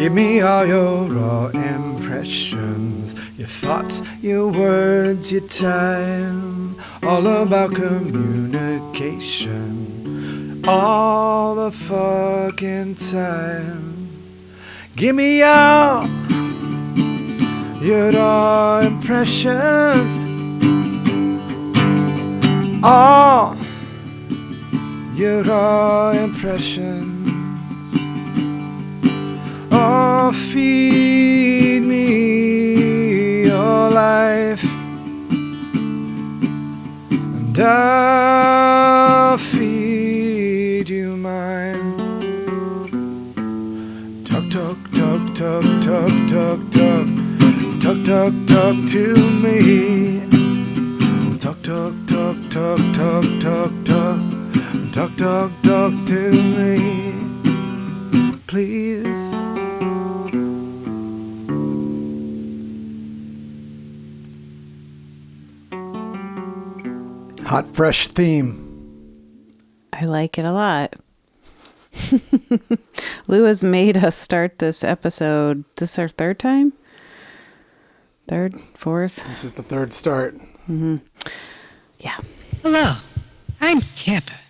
Give me all your raw impressions, your thoughts, your words, your time. All about communication, all the fucking time. Give me all your raw impressions, all your raw impressions. Oh, feed me your life, and I'll feed you mine. Talk, talk, talk, talk, talk, talk, talk. Talk, talk, talk to me. Talk, talk, talk, talk, talk, talk, talk. Talk, talk, talk to me, please. Hot, fresh theme. I like it a lot. Lou has made us start this episode. This is our third time? Third? Fourth? This is the third start. Mm-hmm. Yeah. Hello, I'm Tapper,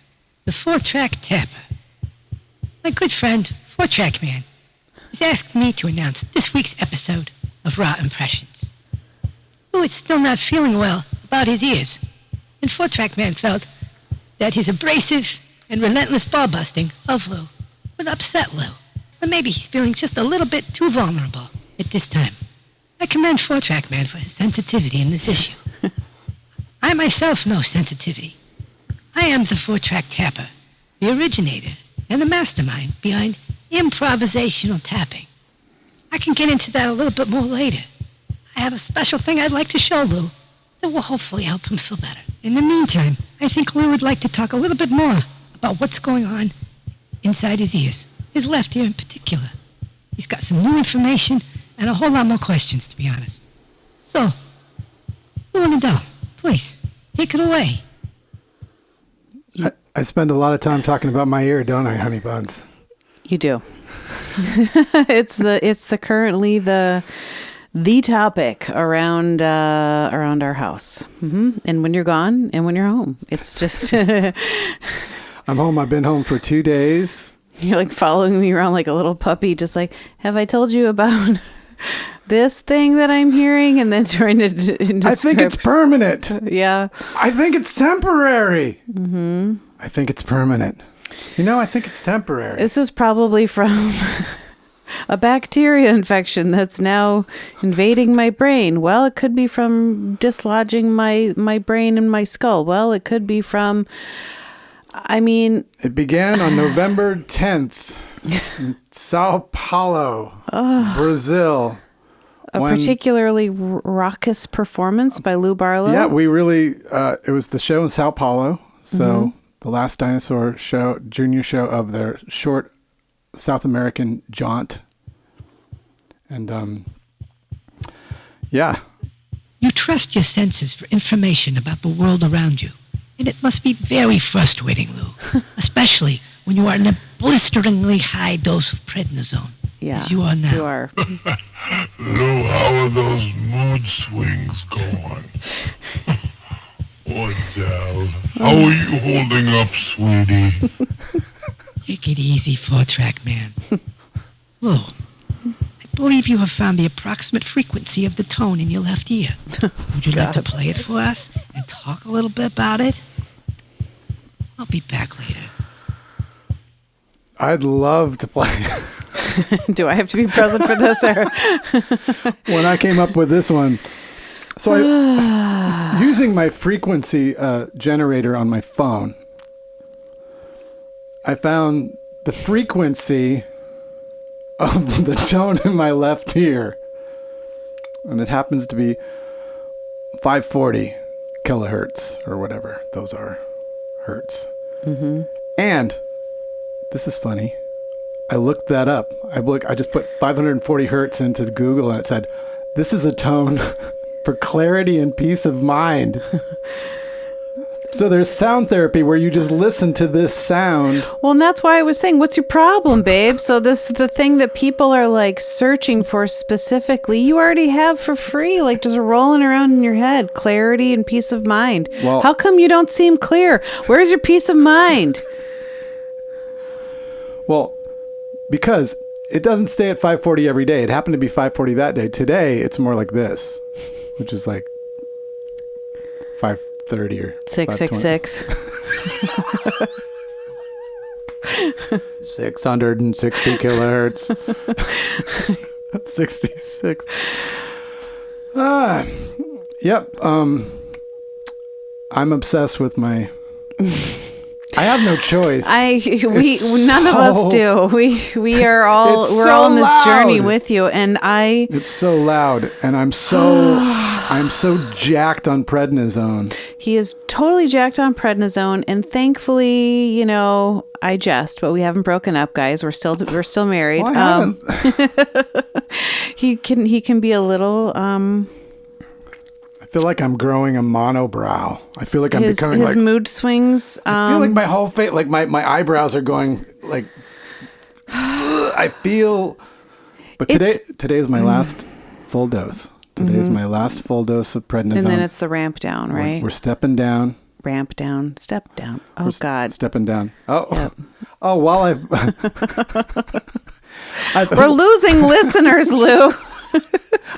the 4-track Tapper. My good friend, 4-track Man, has asked me to announce this week's episode of Raw Impressions. Lou is still not feeling well about his ears, and 4-track Man felt that his abrasive and relentless ball-busting of Lou would upset Lou, or maybe he's feeling just a little bit too vulnerable at this time. I commend 4-track Man for his sensitivity in this issue. I myself know sensitivity. I am the 4-track Tapper, the originator and the mastermind behind improvisational tapping. I can get into that a little bit more later. I have a special thing I'd like to show Lou that will hopefully help him feel better. In the meantime, I think Lou would like to talk a little bit more about what's going on inside his ears, his left ear in particular. He's got some new information and a whole lot more questions, to be honest. So, Lou and Adele, please, take it away. I spend a lot of time talking about my ear, don't I, honey buns? You do. It's currently the topic around our house. Mm-hmm. And when you're gone and when you're home, it's just. I'm home. I've been home for 2 days. You're like following me around like a little puppy, just like, have I told you about this thing that I'm hearing? And then trying to describe. I think it's permanent. Yeah. I think it's temporary. Mm-hmm. I think it's permanent. I think it's temporary. This is probably from a bacteria infection that's now invading my brain. Well, it could be from dislodging my brain and my skull. Well, it could be from, It began on November 10th in Sao Paulo, Brazil. A particularly raucous performance by Lou Barlow. Yeah, we really, it was the show in Sao Paulo. So the last dinosaur show, junior show of their short South American jaunt. And, yeah. You trust your senses for information about the world around you. And it must be very frustrating, Lou, especially when you are in a blisteringly high dose of prednisone, as you are now. You are. Lou, how are those mood swings going? Adele, how are you holding up, sweetie? Take it easy, 4-track Man. Lou, I believe you have found the approximate frequency of the tone in your left ear. Would you like to play it for us and talk a little bit about it? I'll be back later. I'd love to play. Do I have to be present for this? Or? When I came up with this one, so I was using my frequency generator on my phone. I found the frequency of the tone in my left ear, and it happens to be 540 kilohertz or whatever those are, hertz. Mm-hmm. And this is funny. I looked that up. I just put 540 hertz into Google, and it said, "This is a tone for clarity and peace of mind." So there's sound therapy where you just listen to this sound. Well, and that's why I was saying, what's your problem, babe? So this is the thing that people are like searching for specifically. You already have for free, like just rolling around in your head, clarity and peace of mind. Well, how come you don't seem clear? Where's your peace of mind? Well, because it doesn't stay at 5:40 every day. It happened to be 5:40 that day. Today, it's more like this, which is like 5:30 or 666. 660 kilohertz. 66. Yep. I'm obsessed with my. I have no choice. None of us do. We are all we're all in this journey with you, and It's so loud, and I'm so jacked on prednisone. He is totally jacked on prednisone, and thankfully, you know, I jest, but we haven't broken up, guys. We're still married. Well, I haven't. He can be a little I feel like I'm growing a monobrow. I feel like I'm becoming his like mood swings. I feel like my whole face, like my eyebrows are going like. I feel. But today is my last full dose. Today is my last full dose of prednisone. And then it's the ramp down, right? We're stepping down. Ramp down, step down. Oh, God. Stepping down. Oh, Yep. oh, while We're losing listeners, Lou.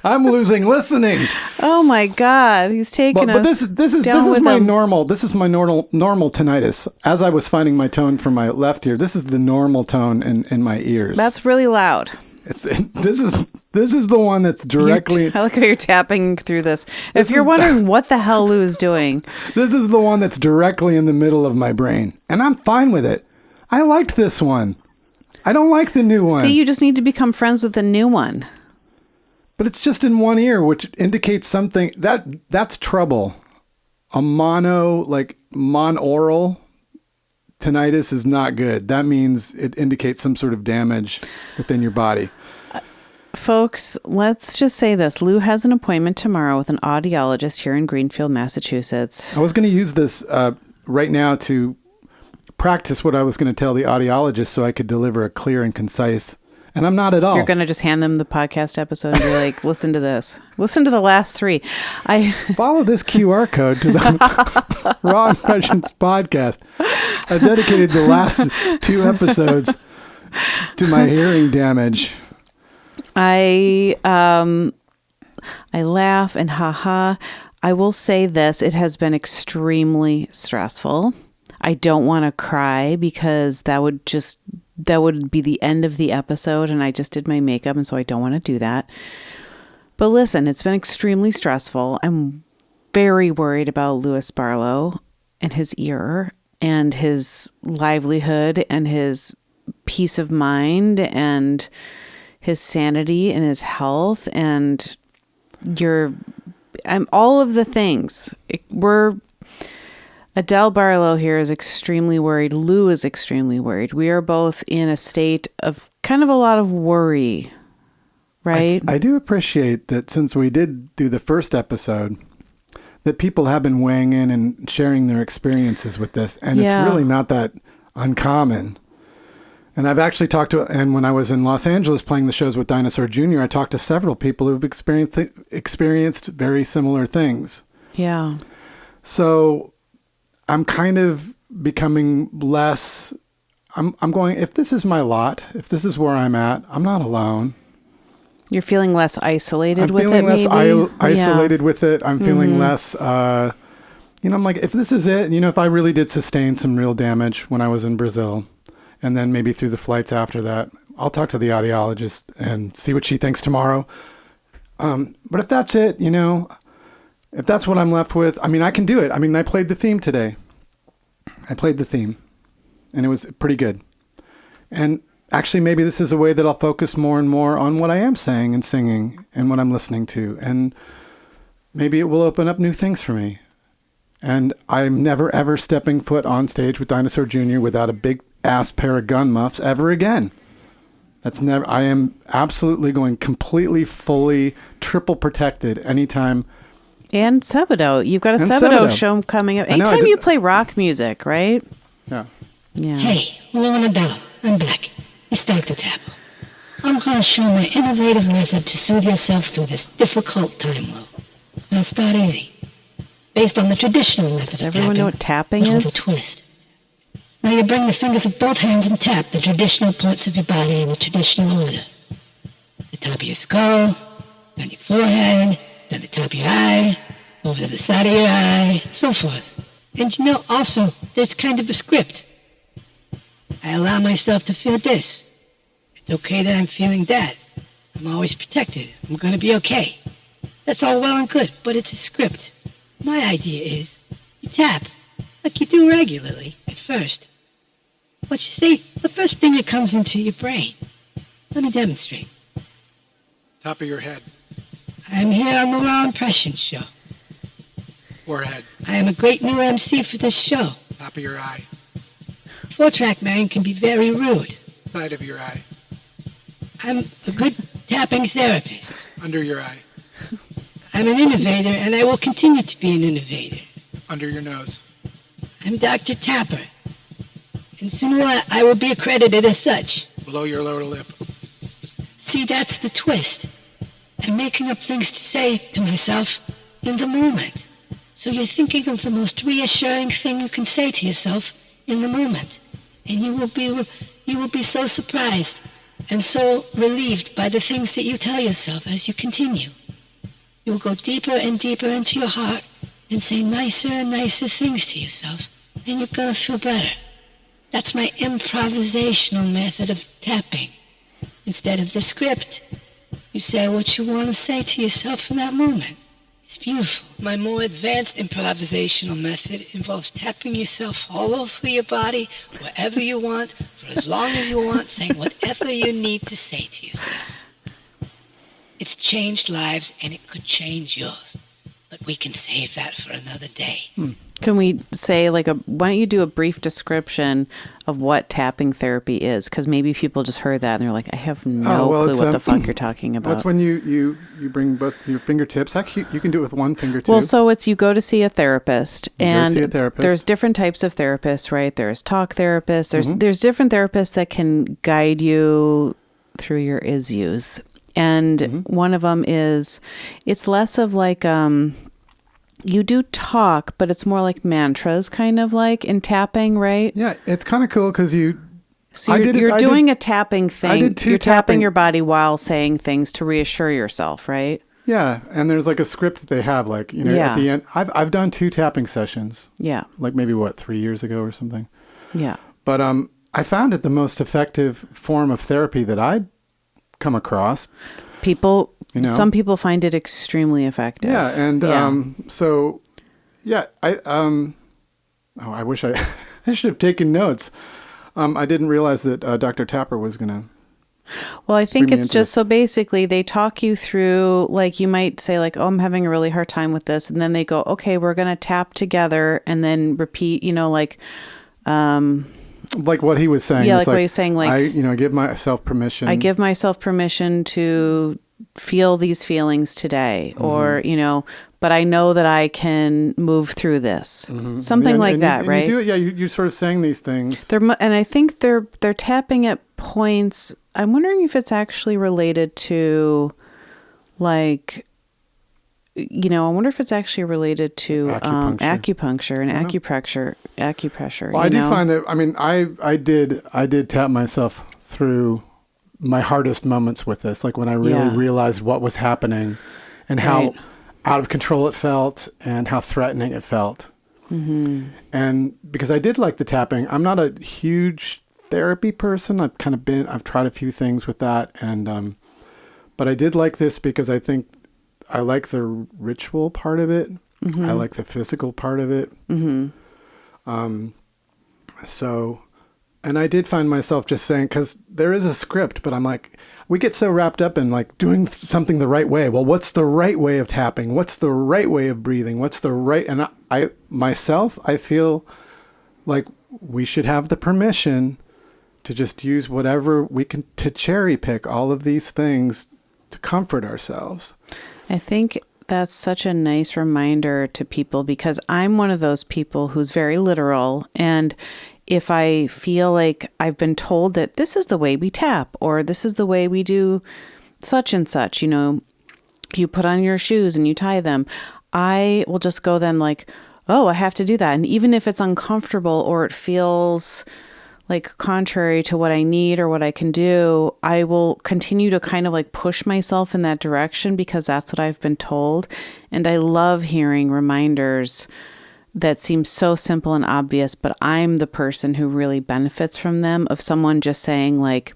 I'm losing listening. Oh my God, he's taking us. But this is my him. normal. This is my normal tinnitus. As I was finding my tone for my left ear, this is the normal tone in my ears. That's really loud. This is the one that's directly. I like how you're tapping through this. If you're wondering what the hell Lou is doing, this is the one that's directly in the middle of my brain, and I'm fine with it. I liked this one. I don't like the new one. See, you just need to become friends with the new one. But it's just in one ear, which indicates something that's trouble. A monaural tinnitus is not good. That means it indicates some sort of damage within your body. Folks, let's just say this. Lou has an appointment tomorrow with an audiologist here in Greenfield, Massachusetts. I was going to use this right now to practice what I was going to tell the audiologist so I could deliver a clear and concise. And I'm not at all. You're going to just hand them the podcast episode and be like, listen to this. Listen to the last 3. Follow this QR code to the Raw Impressions podcast. I've dedicated the last 2 episodes to my hearing damage. I laugh and haha. I will say this. It has been extremely stressful. I don't want to cry because that would be the end of the episode, and I just did my makeup, and so I don't want to do that. But listen, it's been extremely stressful. I'm very worried about Louis Barlow and his ear and his livelihood and his peace of mind and his sanity and his health and all of the things. Adele Barlow here is extremely worried. Lou is extremely worried. We are both in a state of kind of a lot of worry, right? I do appreciate that since we did do the first episode, that people have been weighing in and sharing their experiences with this. And It's really not that uncommon. And I've actually and when I was in Los Angeles playing the shows with Dinosaur Jr., I talked to several people who've experienced very similar things. Yeah. So I'm kind of becoming less, I'm going, if this is my lot, if this is where I'm at, I'm not alone. You're feeling less isolated with it, I'm feeling less isolated Yeah. with it. I'm feeling less, I'm like, if this is it, if I really did sustain some real damage when I was in Brazil, and then maybe through the flights after that, I'll talk to the audiologist and see what she thinks tomorrow. But if that's it, if that's what I'm left with, I can do it. I played the theme today. And it was pretty good. And actually, maybe this is a way that I'll focus more and more on what I am saying and singing and what I'm listening to. And maybe it will open up new things for me. And I'm never, ever stepping foot on stage with Dinosaur Jr. without a big ass pair of gun muffs ever again. I am absolutely going completely, fully, triple protected anytime And Sebadoh. You've got a And Sebadoh Sebadoh. show coming up. I know, I Anytime did- you play rock music, right? Yeah. Yeah. Hey, Lorna Bell, I'm back. It's Dr. Tapper. I'm going to show my innovative method to soothe yourself through this difficult time loop. Now start easy. Based on the traditional method Does of everyone tapping, know what tapping but with a is? twist. Now you bring the fingers of both hands and tap the traditional parts of your body in the traditional order. The top of your skull, then your forehead, then the top of your eye, over to the side of your eye, so forth. And you know, also, there's kind of a script. I allow myself to feel this. It's okay that I'm feeling that. I'm always protected. I'm going to be okay. That's all well and good, but it's a script. My idea is, you tap, like you do regularly, at first. What you say, the first thing that comes into your brain. Let me demonstrate. Top of your head, I'm here on the Raw Impressions show. forehead, I am a great new MC for this show. top of your eye, 4-track man can be very rude. side of your eye, I'm a good tapping therapist. under your eye, I'm an innovator, and I will continue to be an innovator. under your nose, I'm Dr. Tapper, and sooner or later I will be accredited as such. below your lower lip, See, that's the twist. I'm making up things to say to myself in the moment. So you're thinking of the most reassuring thing you can say to yourself in the moment, and you will be so surprised and so relieved by the things that you tell yourself as you continue. You will go deeper and deeper into your heart and say nicer and nicer things to yourself, and you're going to feel better. That's my improvisational method of tapping. Instead of the script, you say what you want to say to yourself in that moment. It's beautiful. My more advanced improvisational method involves tapping yourself all over your body, wherever you want, for as long as you want, saying whatever you need to say to yourself. It's changed lives, and it could change yours. But we can save that for another day. Can we say why don't you do a brief description of what tapping therapy is? Because maybe people just heard that and they're like, I have no clue it's, what the fuck you're talking about. Well, it's when you bring both your fingertips. Actually, you can do it with one finger too. Well, so it's you go to see a therapist, and see a therapist. there's different types of therapists, right? There's talk therapists. There's different therapists that can guide you through your issues. And one of them is, it's less of like, you do talk, but it's more like mantras, kind of like in tapping, right? Yeah, it's kind of cool because So you're doing a tapping thing. I did two you're tapping tapping- your body while saying things to reassure yourself, right? Yeah, and there's like a script that they have, like, you know, Yeah. at the end. I've done 2 tapping sessions, Yeah. like maybe 3 years ago or something. Yeah. But I found it the most effective form of therapy that I'd come across. People, You know? some people find it extremely effective. Yeah, and Yeah. so yeah, I wish I should have taken notes. I didn't realize that Dr. Tapper was gonna. Well, I think bring me it's into just so basically they talk you through, like you might say like, oh, I'm having a really hard time with this. And then they go, okay, we're going to tap together and then repeat, like, Like what he was saying. Yeah, It's like what he was saying, like, I give myself permission. I give myself permission to feel these feelings today, or, but I know that I can move through this. Something And- like and that, you, right? And you do it, yeah, you're sort of saying these things. And I think they're tapping at points. I'm wondering if it's actually related to, like, I wonder if it's actually relaed to acupuncture and acupressure. Well, I do find that. I mean, I did tap myself through my hardest moments with this, like when I really realized what was happening and how out of control it felt and how threatening it felt. Mm-hmm. And because I did like the tapping, I'm not a huge therapy person. I've tried a few things with that, and but I did like this because I think I like the ritual part of it. Mm-hmm. I like the physical part of it. Mm-hmm. And I did find myself just saying, because there is a script, but I'm like, we get so wrapped up in like doing something the right way. Well, what's the right way of tapping? What's the right way of breathing? What's the right? And I feel like we should have the permission to just use whatever we can, to cherry pick all of these things to comfort ourselves. I think That's such a nice reminder to people, because I'm one of those people who's very literal. And if I feel like I've been told that this is the way we tap, or this is the way we do such and such, you put on your shoes and you tie them, I will just go then like, oh, I have to do that. And even if it's uncomfortable or it feels like contrary to what I need or what I can do, I will continue to kind of like push myself in that direction because that's what I've been told. And I love hearing reminders that seem so simple and obvious, but I'm the person who really benefits from them, of someone just saying like,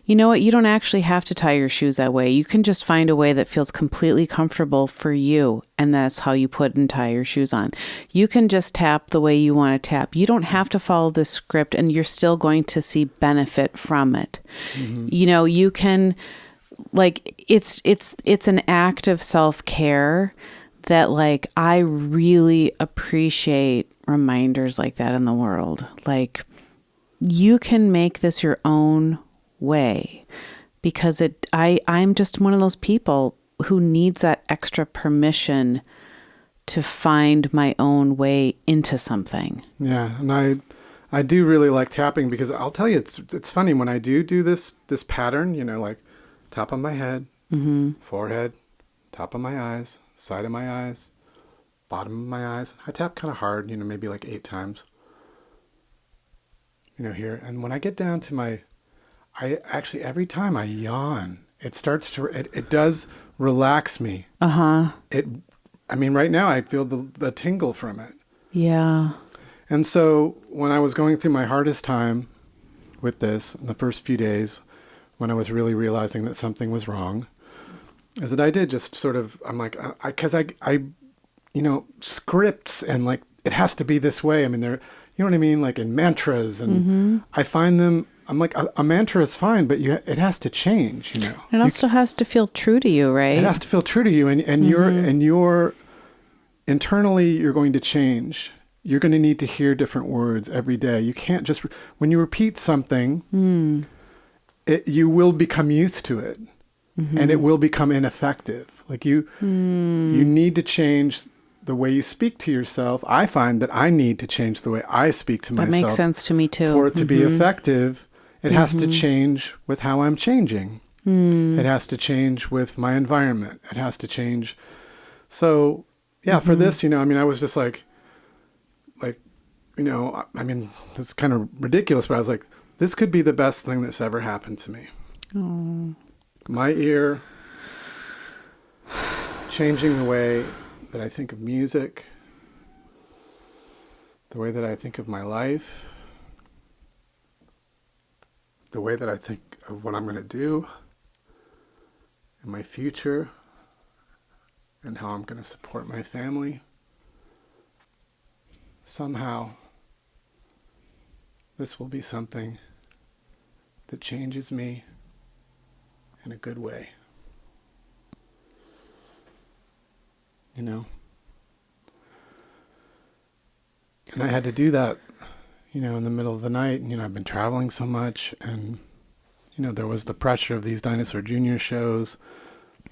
you know what, you don't actually have to tie your shoes that way. You can just find a way that feels completely comfortable for you. And that's how you put and tie your shoes on. You can just tap the way you want to tap. You don't have to follow this script, and you're still going to see benefit from it. Mm-hmm. You can like, it's an act of self-care that like I really appreciate reminders like that in the world. Like, you can make this your own way, because I'm just one of those people who needs that extra permission to find my own way into something. Yeah, and I do really like tapping, because I'll tell you, it's funny when I do this pattern, like top of my head, mm-hmm. forehead, top of my eyes, side of my eyes, bottom of my eyes. I tap kind of hard, maybe like 8 times, here. And when I get down to I actually, every time I yawn, it starts to, it does relax me. Uh-huh. Right now I feel the tingle from it. Yeah. And so when I was going through my hardest time with this in the first few days, when I was really realizing that something was wrong, is that I did just sort of, I'm like, because I scripts and like, it has to be this way. They're, you know what I mean? Like in mantras, and mm-hmm. I find them, I'm like, a mantra is fine, but it has to change, It also has to feel true to you, right? It has to feel true to you, and mm-hmm. you're internally, you're going to change. You're going to need to hear different words every day. You can't just, when you repeat something, you will become used to it. Mm-hmm. And it will become ineffective. Like you need to change the way you speak to yourself. I find that I need to change the way I speak to myself. That makes sense to me too. For it to be effective, it has to change with how I'm changing. It has to change with my environment. It has to change. So yeah, for this, I was just like, this is kind of ridiculous, but I was like, this could be the best thing that's ever happened to me. Oh. My ear changing the way that I think of music, the way that I think of my life, the way that I think of what I'm going to do in my future, and how I'm going to support my family. Somehow, this will be something that changes me in a good way. And I had to do that, in the middle of the night. I've been traveling so much, and, there was the pressure of these Dinosaur Jr. shows.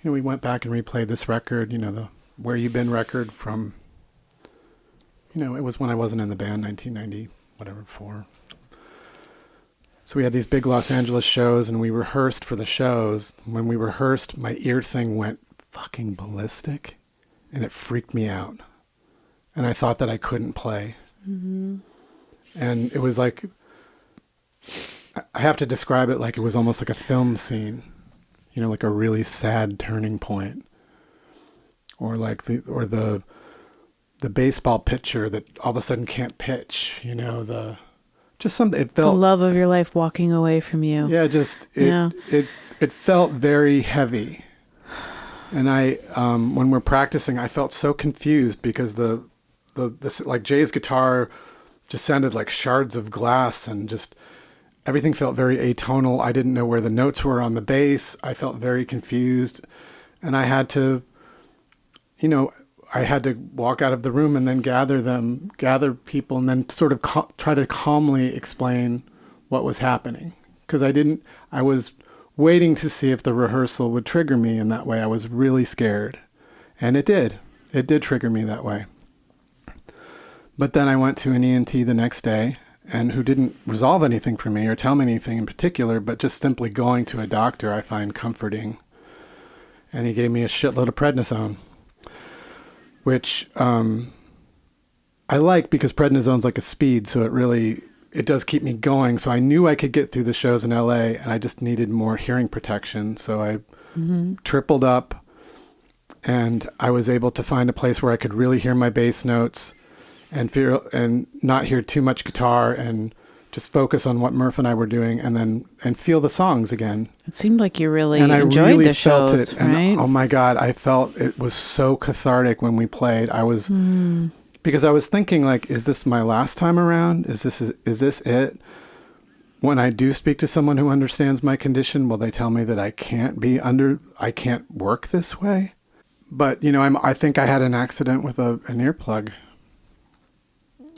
We went back and replayed this record, the Where You Been record from, it was when I wasn't in the band, 1994. So we had these big Los Angeles shows, and we rehearsed for the shows. When we rehearsed, my ear thing went fucking ballistic, and it freaked me out. And I thought that I couldn't play. Mm-hmm. And it was like, I have to describe it like it was almost like a film scene, like a really sad turning point. Or like the baseball pitcher that all of a sudden can't pitch, just something, it felt, the love of your life walking away from you. Yeah, it felt very heavy. And I, when we're practicing, I felt so confused because the like Jay's guitar just sounded like shards of glass, and just everything felt very atonal. I didn't know where the notes were on the bass. I felt very confused, and I had to, I had to walk out of the room and then gather people, and then sort of try to calmly explain what was happening. Because I was waiting to see if the rehearsal would trigger me in that way. I was really scared. And it did. It did trigger me that way. But then I went to an ENT the next day, and who didn't resolve anything for me or tell me anything in particular, but just simply going to a doctor I find comforting. And he gave me a shitload of prednisone, which I like because prednisone's like a speed, so it does keep me going. So I knew I could get through the shows in LA, and I just needed more hearing protection. So I tripled up, and I was able to find a place where I could really hear my bass notes and not hear too much guitar, and just focus on what Murph and I were doing, and feel the songs again. It seemed like you really And enjoyed I really the felt shows, it. right? And oh my God, I felt it was so cathartic when we played. I was, because I was thinking like, is this my last time around? Is this it? When I do speak to someone who understands my condition, will they tell me that I can't work this way? But, I think I had an accident with an earplug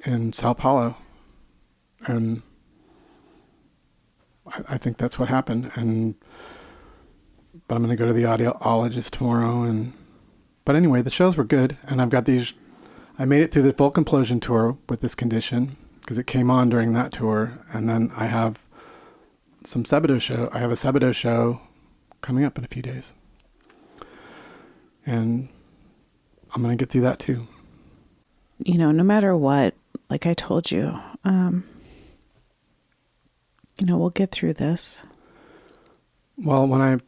in Sao Paulo. And I think that's what happened. But I'm going to go to the audiologist tomorrow. But anyway, the shows were good. And I've got I made it through the Folk Implosion tour with this condition because it came on during that tour. And then I have some Sebadoh show. I have a Sebadoh show coming up in a few days. And I'm going to get through that too. No matter what, like I told you, we'll get through this. Well, when I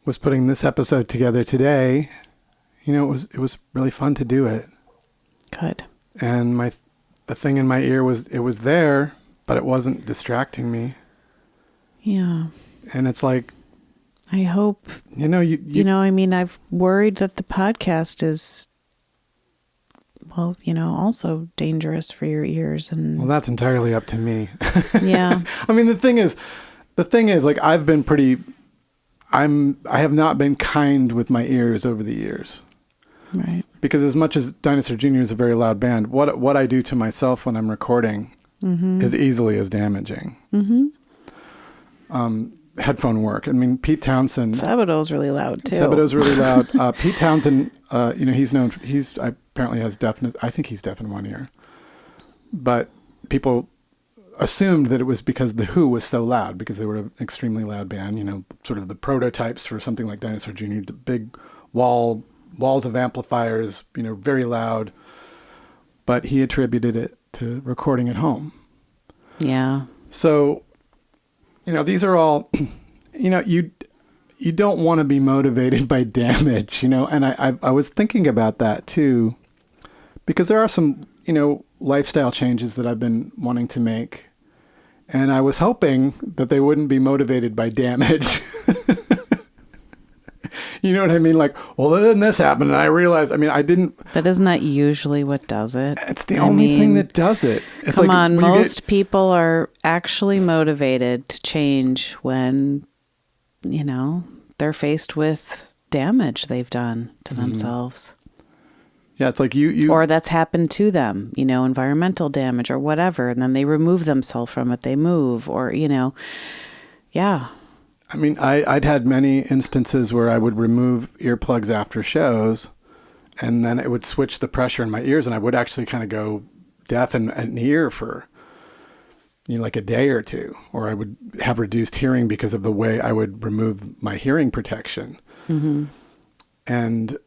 was putting this episode together today, it was really fun to do it. Good. And the thing in my ear was there, but it wasn't distracting me. Yeah. And it's like, I hope, I've worried that the podcast is, also dangerous for your ears. And well, that's entirely up to me. Yeah. I mean, the thing is like, I have not been kind with my ears over the years. Right. Because as much as Dinosaur Jr. is a very loud band, what I do to myself when I'm recording is easily as damaging. Headphone work. I mean, Pete Townsend. Sabadoh's really loud too. Sabadoh's really loud. Pete Townsend, he's apparently has deafness. I think he's deaf in one ear. But people assumed that it was because The Who was so loud, because they were an extremely loud band, sort of the prototypes for something like Dinosaur Jr., the big walls of amplifiers, very loud. But he attributed it to recording at home. Yeah. So, these are all, you don't want to be motivated by damage, and I was thinking about that too, because there are some, lifestyle changes that I've been wanting to make, and I was hoping that they wouldn't be motivated by damage. You know what I mean? Like, well, then this happened, and I realized, I didn't. But isn't that usually what does it? It's the only thing that does it. It's come like, on, most people are actually motivated to change when, they're faced with damage they've done to themselves. Yeah, it's like you or that's happened to them, environmental damage or whatever, and then they remove themselves from it. They move, or yeah. I'd had many instances where I would remove earplugs after shows, and then it would switch the pressure in my ears, and I would actually kind of go deaf in an ear for, like a day or two, or I would have reduced hearing because of the way I would remove my hearing protection. Mm-hmm. And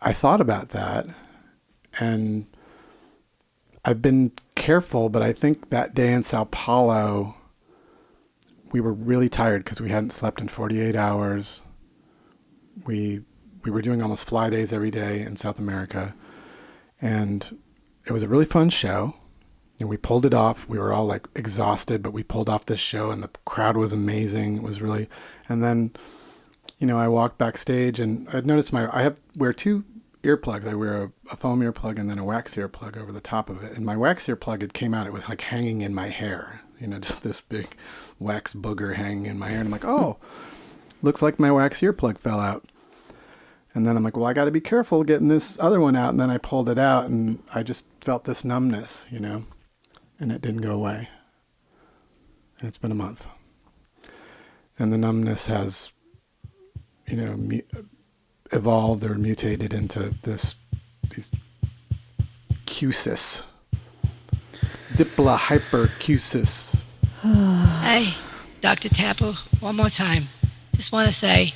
I thought about that, and I've been careful, but I think that day in Sao Paulo, we were really tired because we hadn't slept in 48 hours. We were doing almost fly days every day in South America. And it was a really fun show. And we pulled it off. We were all like exhausted, but we pulled off this show, and the crowd was amazing. It was really, and then, I walked backstage, and I'd noticed I wear two earplugs. I wear a foam earplug and then a wax earplug over the top of it. And my wax earplug, it came out, it was like hanging in my hair. Just this big wax booger hanging in my hair. And I'm like, oh, looks like my wax earplug fell out. And then I'm like, well, I got to be careful getting this other one out. And then I pulled it out, and I just felt this numbness, and it didn't go away. And it's been a month. And the numbness has, evolved or mutated into these Q-cis. Diplohypercusis. Hey, Dr. Tapper, one more time. Just want to say,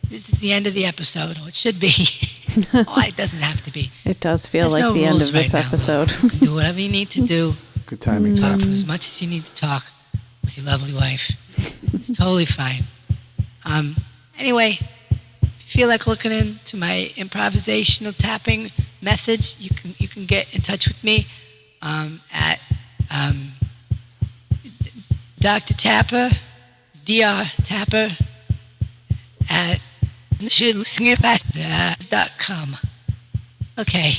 this is the end of the episode, or it should be. Oh, it doesn't have to be. It does feel There's like no the end rules of this right now, episode. though. You can do whatever you need to do. Good timing. Talk Tom. for as much as you need to talk with your lovely wife. It's totally fine. Anyway, if you feel like looking into my improvisational tapping methods, you can get in touch with me at Dr. Tapper, Dr. Tapper at com. Okay.